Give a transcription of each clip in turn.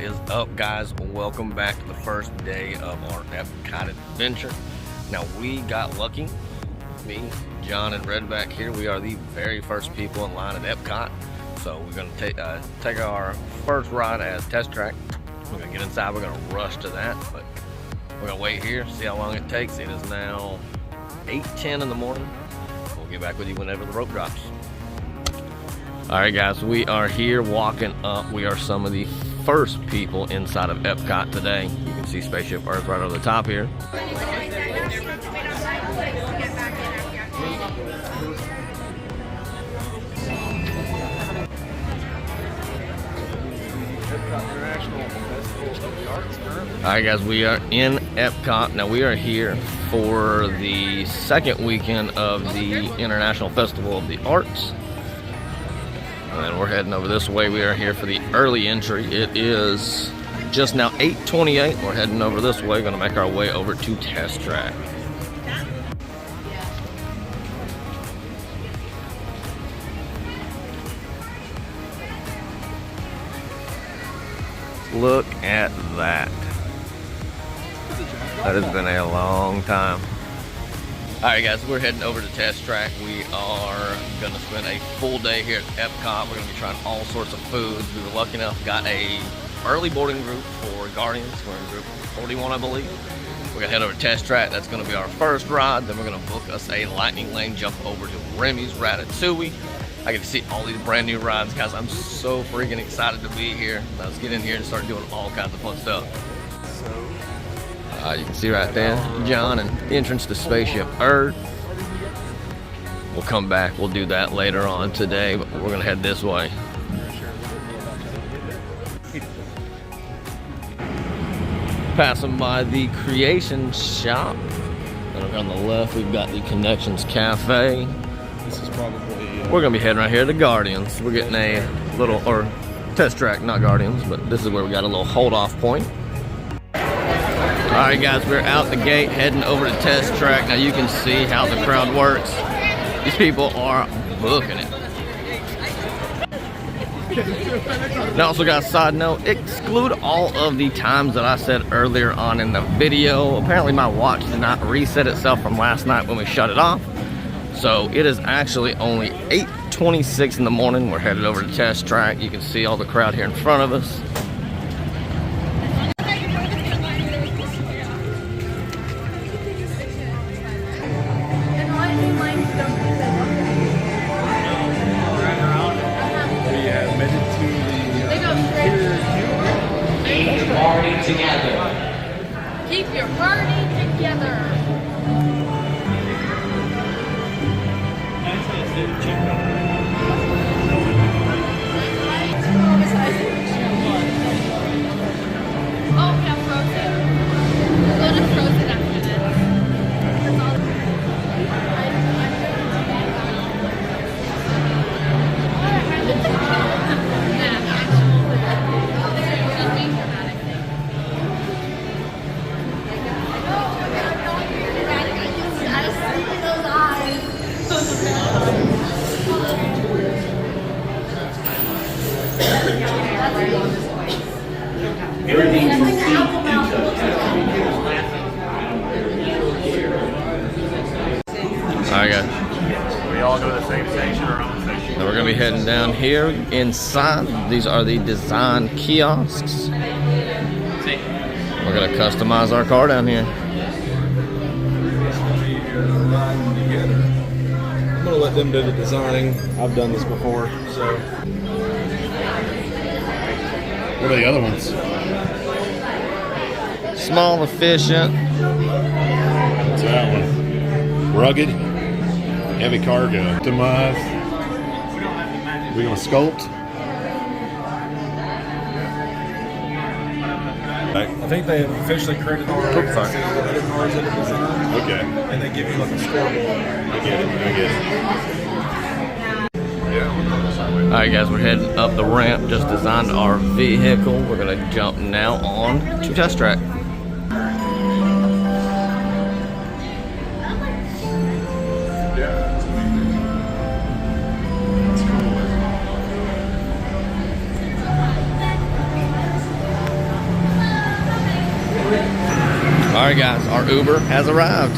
What is up, guys? Welcome back to the first day of our Epcot adventure. Now, we got lucky. Me, John, and Red back here. We are the very first people in line at Epcot. So we're going to take our first ride as Test Track. We're going to get inside. We're going to rush to that. But we're going to wait here, see how long it takes. It is now 8:10 in the morning. We'll get back with you whenever the rope drops. Alright guys, we are here walking up. We are some of the first people inside of Epcot today. You can see Spaceship Earth right over the top here. Alright guys, we are in Epcot. Now we are here for the second weekend of the International Festival of the Arts. And we're heading over this way. We are here for the early entry. It is just now 8:28. We're heading over this way. Going to make our way over to Test Track. Look at that. That has been a long time. Alright guys, we're heading over to Test Track. We are going to spend a full day here at Epcot. We're going to be trying all sorts of foods. We were lucky enough, got a early boarding group for Guardians. We're in group 41, I believe. We're going to head over to Test Track. That's going to be our first ride. Then we're going to book us a lightning lane jump over to Remy's Ratatouille. I get to see all these brand new rides, guys. I'm so freaking excited to be here. Let's get in here and start doing all kinds of fun stuff. You can see right there, John, and the entrance to Spaceship Earth. We'll come back, we'll do that later on today, but we're gonna head this way. Passing by the Creation Shop. And on the left, we've got the Connections Cafe. This is probably... We're gonna be heading right here to Guardians. We're getting a little, or Test Track, not Guardians, but this is where we got a little hold-off point. Alright guys, we're out the gate heading over to Test Track. Now you can see how the crowd works. These people are booking it. Now also guys, side note, exclude all of the times that I said earlier on in the video. Apparently my watch did not reset itself from last night when we shut it off. So it is actually only 8:26 in the morning. We're headed over to Test Track. You can see all the crowd here in front of us. Together. Keep your party together. Oh, yeah, frozen. Go to frozen after this. That's all. Alright guys, We all go to the same station or own station? now we're going to be heading down here inside. These are the design kiosks. We're going to customize our car down here. I'm going to let them do the designing. I've done this before, so. What are the other ones? Small, efficient. What's that one? Rugged. Heavy cargo. Optimize. We're going to sculpt. I think they have officially created the other cars that are designed. Okay. And they give you like a scoreboard. I get it. Alright guys, we're heading up the ramp, just designed our vehicle. We're going to jump now on to Test Track. Alright guys, our Uber has arrived.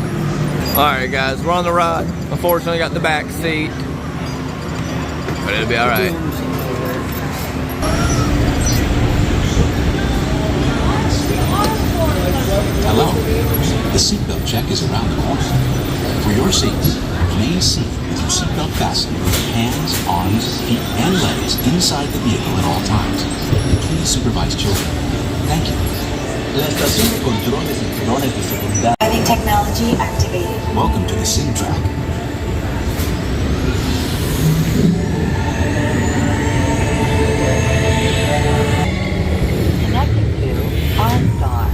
Alright guys, we're on the ride. Unfortunately got the back seat, but it'll be alright. Hello. The seatbelt check is around the corner. For your seats, remain seated with your seatbelt fastened with your hands, arms, feet, and legs inside the vehicle at all times. Please supervise children. Thank you. La estación de control de cinturones de seguridad. Driving technology activated. Welcome to the Sim Track. Connected to OnStar.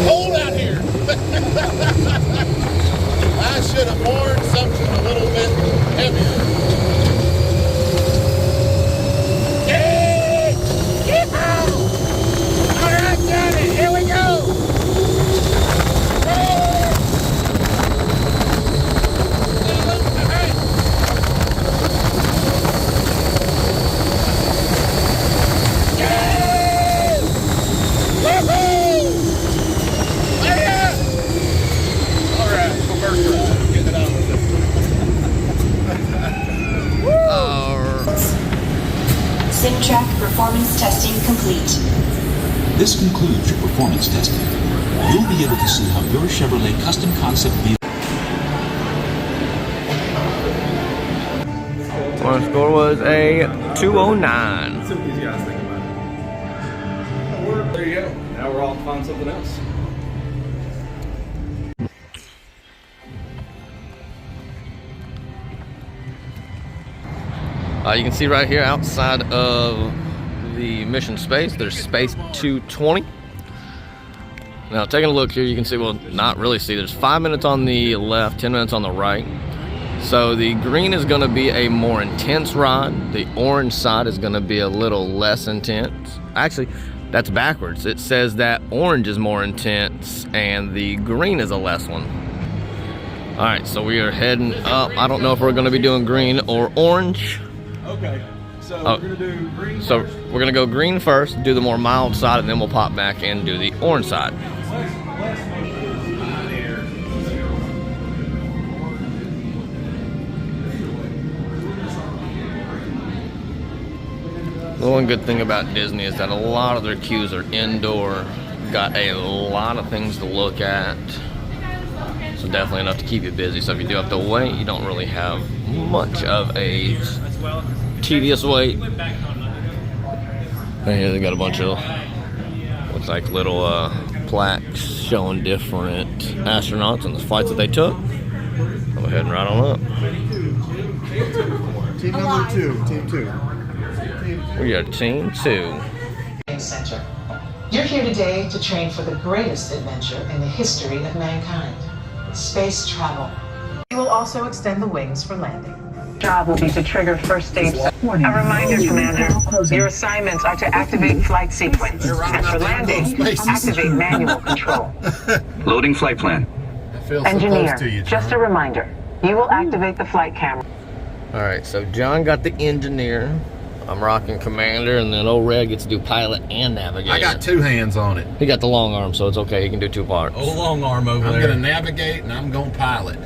Cold out here. I should have worn something a little bit heavier. Yay! Yeehaw! All right, Johnny, here we go. Hey! Yay! Woohoo! Yeah! All right, first ride. Get it on with this. SimTrack performance testing complete. This concludes your performance testing. You'll be able to see how your Chevrolet custom concept vehicle. Our score was a 209. See what these guys think about it. There you go. Now we're off to find something else. You can see right here outside of the mission space, there's space 220. Now taking a look here, you can see, well, not really see, there's 5 minutes on the left, 10 minutes on the right. So the green is going to be a more intense ride. The orange side is going to be a little less intense. Actually, that's backwards. It says that orange is more intense and the green is a less one. All right, so we are heading up. I don't know if we're going to be doing green or orange. Okay, so we're gonna do green. So we're gonna go green first, do the more mild side, and then we'll pop back and do the orange side. The one good thing about Disney is that a lot of their queues are indoor. Got a lot of things to look at. So definitely enough to keep you busy. So if you do have to wait, you don't really have much of a tedious wait. And here they got a bunch of, looks like little plaques showing different astronauts and the flights that they took. Go ahead and ride on up. Team number 2, team 2. We are team 2. Center. You're here today to train for the greatest adventure in the history of mankind, space travel. You will also extend the wings for landing. Job will be to trigger first stage. A reminder, Commander, your assignments are to activate flight sequence, and for landing, activate manual control. Loading flight plan. Engineer, just a reminder, you will activate the flight camera. All right, so John got the engineer. I'm rocking commander, and then old Red gets to do pilot and navigator. I got 2 hands on it. He got the long arm, so it's okay. He can do 2 parts. Oh, long arm over there. I'm gonna navigate and I'm gonna pilot.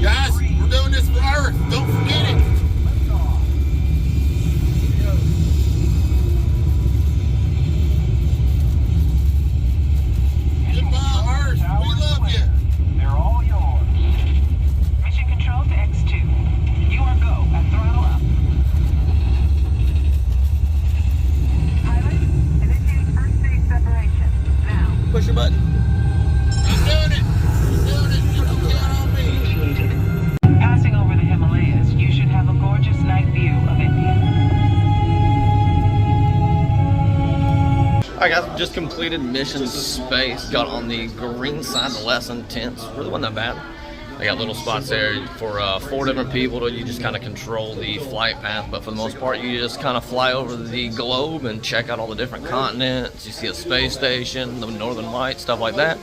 Guys, we're doing this for Earth. Don't forget it. Goodbye, Earth. We love you. They're all yours. Mission control to X2. You are go at throttle up. Pilot, initiate first stage separation. Now. Push your button. I'm doing it. I'm doing it. You can count on me. Passing over the Himalayas, you should have a gorgeous night view of India. All right, guys, just completed mission space. Got on the green side, the less intense. Really wasn't that bad. They got little spots there for 4 different people. You just kind of control the flight path, but for the most part, you just kind of fly over the globe and check out all the different continents. You see a space station, the northern lights, stuff like that.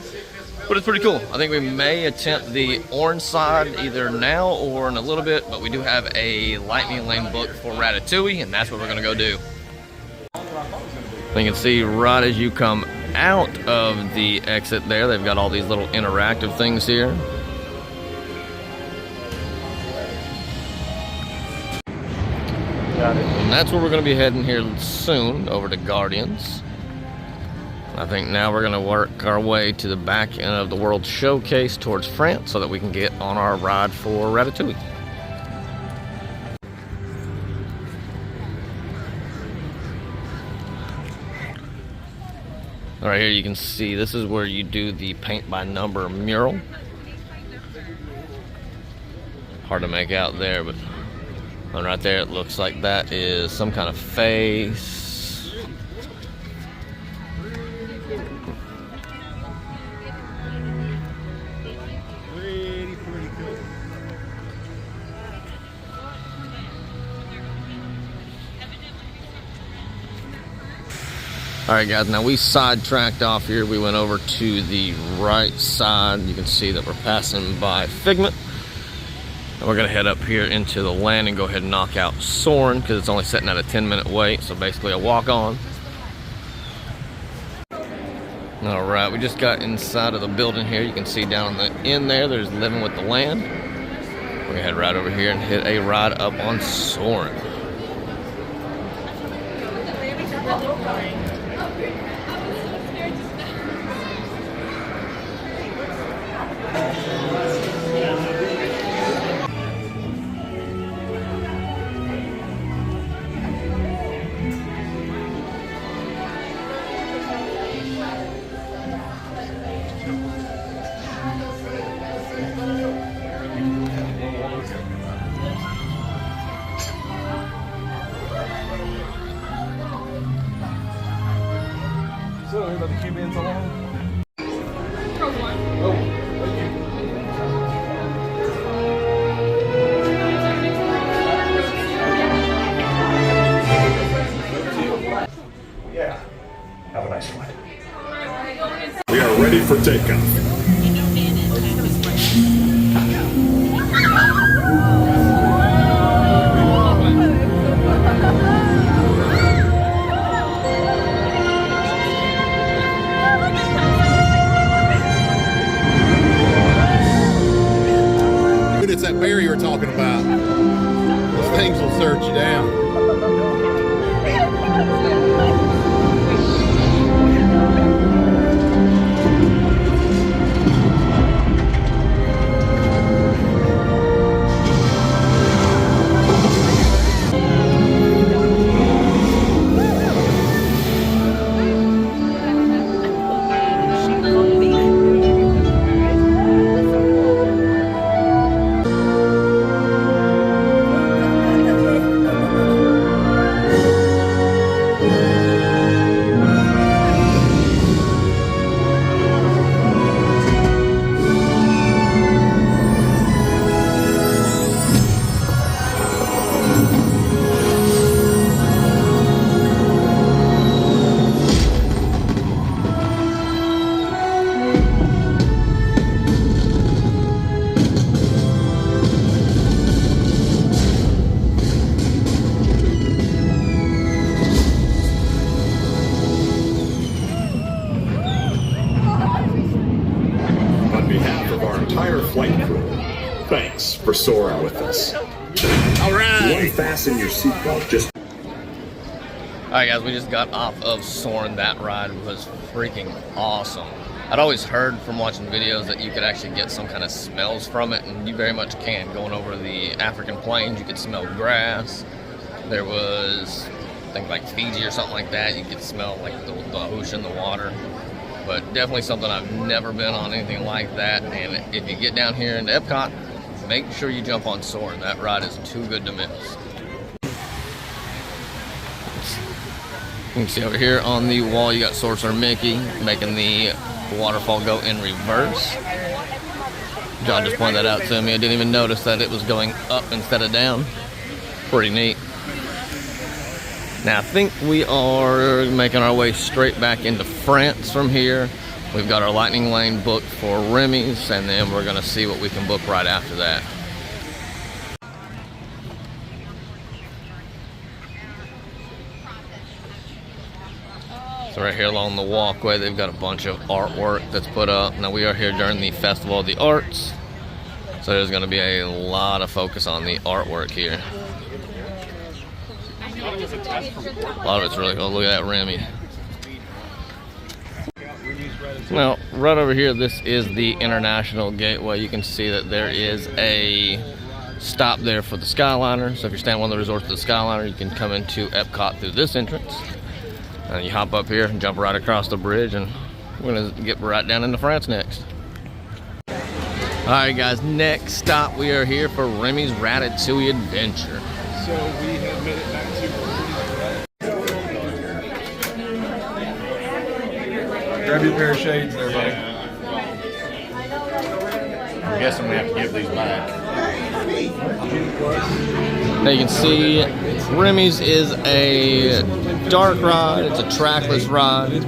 But it's pretty cool. I think we may attempt the orange side either now or in a little bit, but we do have a lightning lane booked for Ratatouille, and that's what we're gonna go do. You can see right as you come out of the exit there, they've got all these little interactive things here. Got it. And that's where we're gonna be heading here soon, over to Guardians. I think now we're gonna work our way to the back end of the World Showcase towards France so that we can get on our ride for Ratatouille. All right, here you can see this is where you do the paint by number mural. Hard to make out there, but right there it looks like that is some kind of face. Alright guys, now we sidetracked off here. We went over to the right side. You can see that we're passing by Figment. And we're going to head up here into the land and go ahead and knock out Soarin' because it's only setting at a 10-minute wait. So basically a walk on. Alright, we just got inside of the building here. You can see down on the end there, there's Living with the Land. We're going to head right over here and hit a ride up on Soarin'. So, about the Cubans along? For one. Oh, thank you. Yeah. Have a nice flight. We are ready for takeoff. It's that bear you were talking about. Those things will search you down. Thanks for soaring with us. All right. Unfasten your seatbelt. Just. Alright guys, we just got off of Soarin'. That ride was freaking awesome. I'd always heard from watching videos that you could actually get some kind of smells from it, and you very much can. Going over the African plains, you could smell grass. There was, I think, like Fiji or something like that. You could smell like the ocean, the water. But definitely something I've never been on, anything like that. And if you get down here into Epcot, make sure you jump on Soarin'. That ride is too good to miss. You can see over here on the wall, you got Sorcerer Mickey making the waterfall go in reverse. John just pointed that out to me. I didn't even notice that it was going up instead of down. Pretty neat. Now I think we are making our way straight back into France from here. We've got our lightning lane booked for Remy's, and then we're gonna see what we can book right after that. So right here along the walkway, they've got a bunch of artwork that's put up. Now we are here during the Festival of the Arts, so there's gonna be a lot of focus on the artwork here. A lot of it's really cool. Look at that Remy. Now, right over here, this is the International Gateway. You can see that there is a stop there for the Skyliner. So if you're staying at one of the resorts of the Skyliner, you can come into Epcot through this entrance. And you hop up here and jump right across the bridge, and we're gonna get right down into France next. All right, guys, next stop, we are here for Remy's Ratatouille Adventure. So we have made it back to grab your pair of shades there, buddy. I'm guessing we have to give these back. Now you can see Remy's is a dark ride. It's a trackless ride.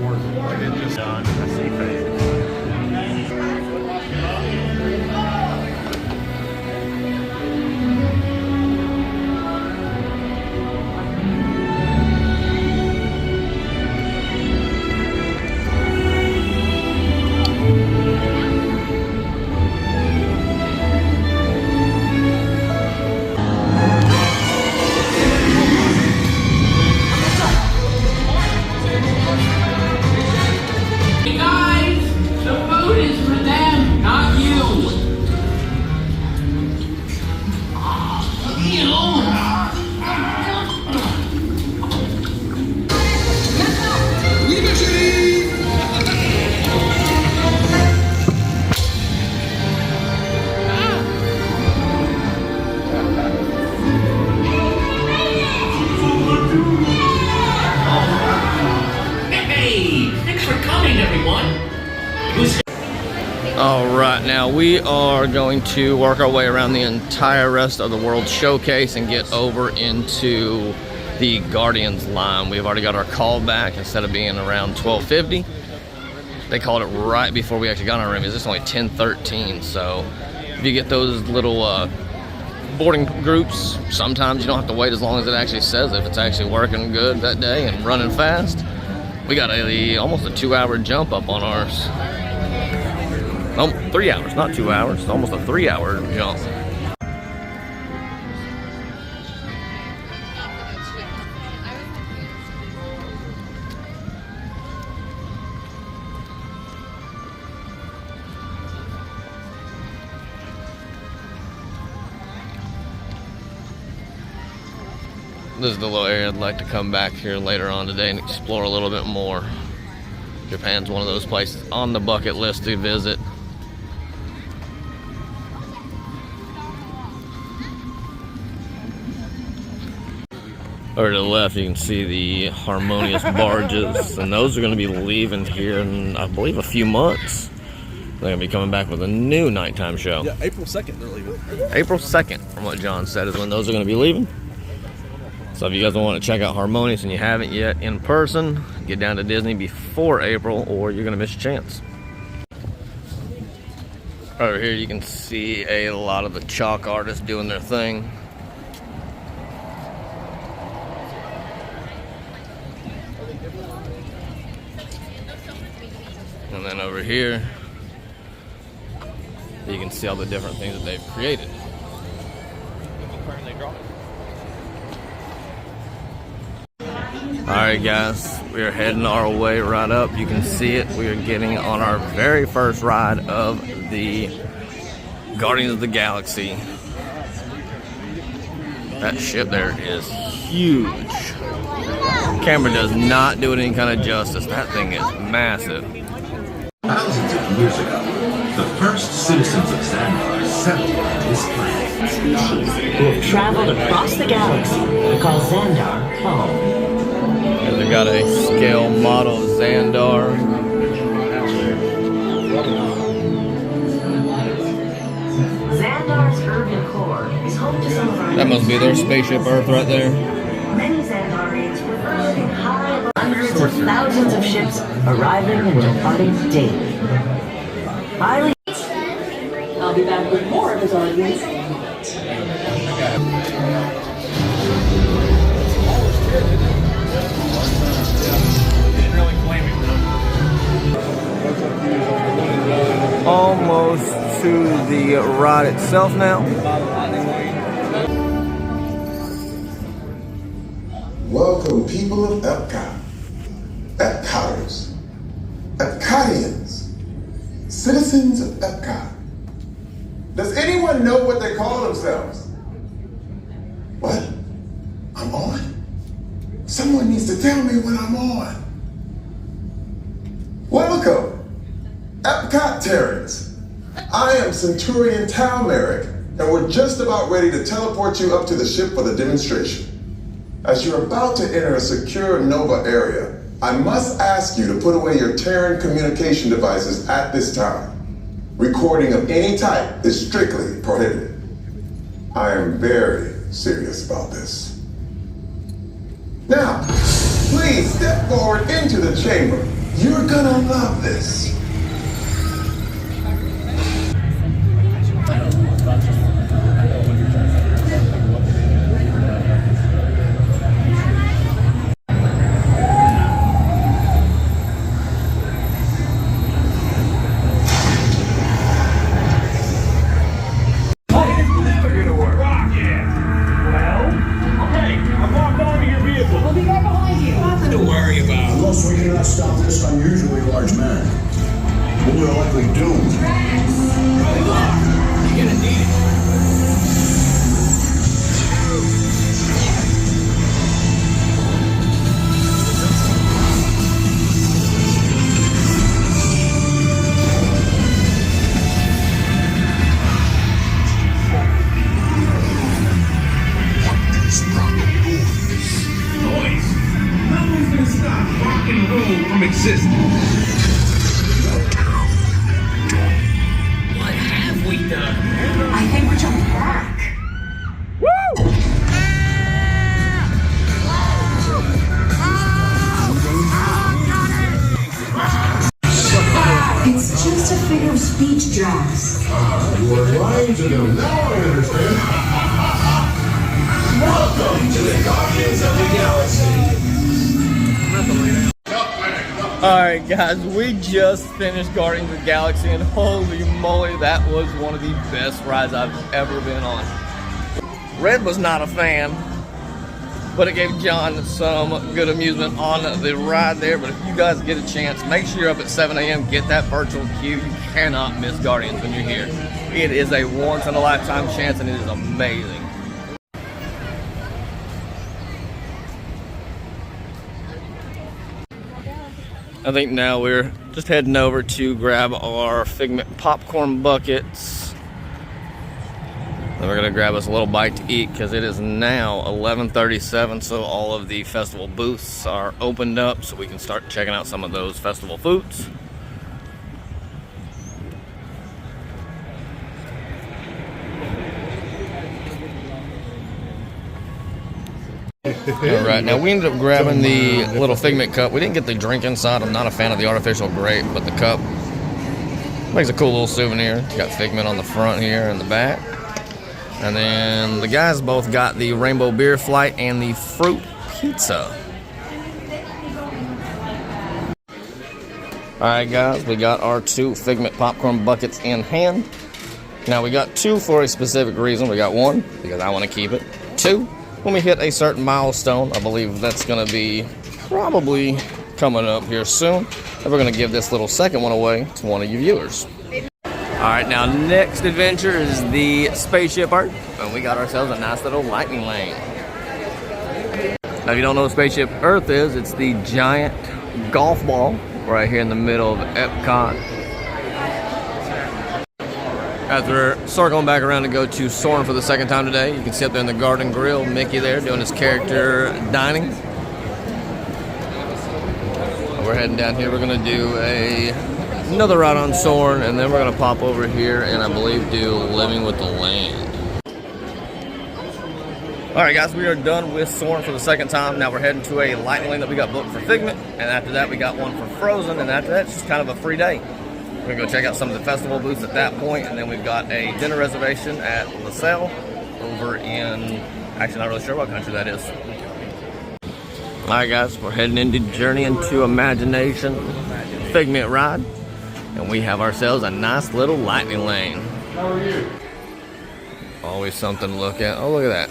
All right, now we are going to work our way around the entire rest of the World Showcase and get over into the Guardians line. We've already got our call back. Instead of being around 12:50, they called it right before we actually got on Remy's. It's only 10:13, so if you get those little boarding groups, sometimes you don't have to wait as long as it actually says if it's actually working good that day and running fast. We got almost a 2-hour jump up on ours. 3 hours, not 2 hours. It's almost a 3-hour jump. This is the little area I'd like to come back here later on today and explore a little bit more. Japan's one of those places on the bucket list to visit. Over to the left, you can see the Harmonious barges, and those are going to be leaving here in, I believe, a few months. They're going to be coming back with a new nighttime show. Yeah, April 2nd they're leaving. April 2nd, from what John said, is when those are going to be leaving. So if you guys want to check out Harmonious and you haven't yet in person, get down to Disney before April or you're going to miss your chance. Over here you can see a lot of the chalk artists doing their thing. And then over here, you can see all the different things that they've created. Alright guys, we are heading our way right up. You can see it. We are getting on our very first ride of the Guardians of the Galaxy. That ship there is huge. The camera does not do it any kind of justice. That thing is massive. Thousands of years ago, the first citizens of Xandar settled on this planet. Species who have traveled across the galaxy and call Xandar home. And they've got a scale model of Xandar. is home to some of our That must be their spaceship Earth right there. many Xandarians prefer living high above hundreds of thousands of ships arriving and departing daily. Highly. I'll be back with more of his audience. Almost to the ride itself now. Welcome, people of Epcot, Epcoters, Epcotians, citizens of Epcot. Does anyone know what they call themselves? What? I'm on? Someone needs to tell me when I'm on. Welcome, Epcot-tarians. I am Centurion Tal Merrick, and we're just about ready to teleport you up to the ship for the demonstration. As you're about to enter a secure Nova area, I must ask you to put away your Terran communication devices at this time. Recording of any type is strictly prohibited. I am very serious about this. Now, please step forward into the chamber. You're gonna love this. Unless we cannot stop this unusually large man, we're likely doomed. You're gonna need it. From existence. What have we done? I think we're jumping back. It's just a figure of speech, Drax. You are lying to them. Now I understand. Welcome to the Guardians of the Galaxy. Alright guys, we just finished Guardians of the Galaxy and holy moly, that was one of the best rides I've ever been on. Red was not a fan, but it gave John some good amusement on the ride there. But if you guys get a chance, make sure you're up at 7 a.m. Get that virtual queue. You cannot miss Guardians when you're here. It is a once-in-a-lifetime chance and it is amazing. I think now we're just heading over to grab our Figment popcorn buckets. Then we're gonna grab us a little bite to eat because it is now 11:37, so all of the festival booths are opened up so we can start checking out some of those festival foods. Alright, now we ended up grabbing the little Figment cup. We didn't get the drink inside. I'm not a fan of the artificial grape, but the cup makes a cool little souvenir. It's got Figment on the front here and the back. And then the guys both got the Rainbow Beer Flight and the Fruit Pizza. Alright guys, we got our 2 Figment popcorn buckets in hand. Now we got 2 for a specific reason. We got 1 because I want to keep it. 2, when we hit a certain milestone, I believe that's going to be probably coming up here soon. And we're going to give this little second one away to one of you viewers. Alright, now next adventure is the Spaceship Earth. And we got ourselves a nice little lightning lane. Now if you don't know what Spaceship Earth is, it's the giant golf ball right here in the middle of Epcot. As we're circling back around to go to Soarin' for the second time today, you can see up there in the Garden Grill, Mickey there doing his character dining. We're heading down here. We're going to do another ride on Soarin', and then we're going to pop over here and I believe do Living with the Land. Alright guys, we are done with Soarin' for the second time. Now we're heading to a lightning lane that we got booked for Figment, and after that we got one for Frozen, and after that it's just kind of a free day. We're going to go check out some of the festival booths at that point, and then we've got a dinner reservation at LaSalle over in, actually not really sure what country that is. Alright guys, we're heading into Journey into Imagination Figment ride, and we have ourselves a nice little lightning lane. How are you? Always something to look at. Oh, look at that.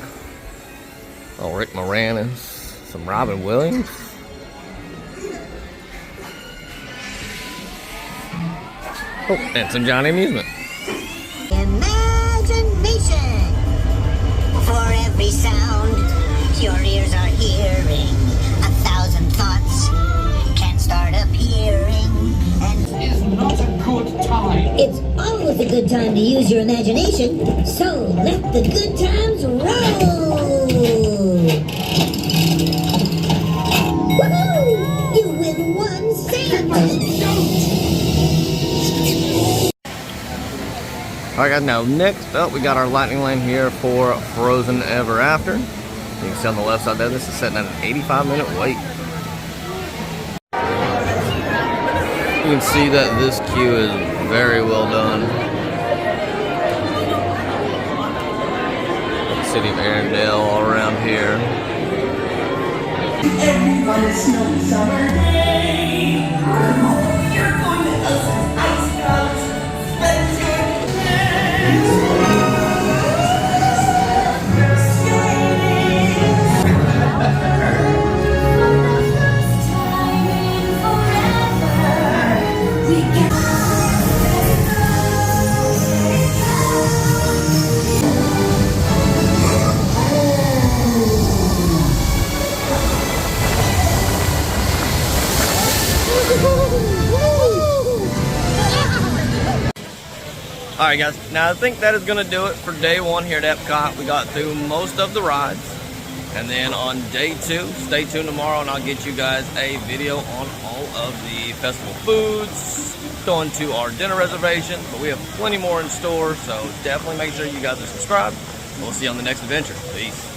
Oh, Rick Moranis, some Robin Williams. Oh, and some Johnny Amusement. Imagination. For every sound your ears are hearing, 1,000 thoughts can start appearing. And It's not a good time. it's always a good time to use your imagination. So let the good times roll. Woohoo! You win one sandwich. Alright guys, now next up we got our lightning lane here for Frozen Ever After. You can see on the left side there, this is setting at an 85-minute wait. You can see that this queue is very well done. City of Arendelle all around here. Everyone is snowy summer day. You're going to Elsa's ice cups. Let's go. Alright guys, now I think that is going to do it for day one here at Epcot. We got through most of the rides. And then on day two, stay tuned tomorrow and I'll get you guys a video on all of the festival foods, going to our dinner reservation, but we have plenty more in store, so definitely make sure you guys are subscribed. We'll see you on the next adventure. Peace.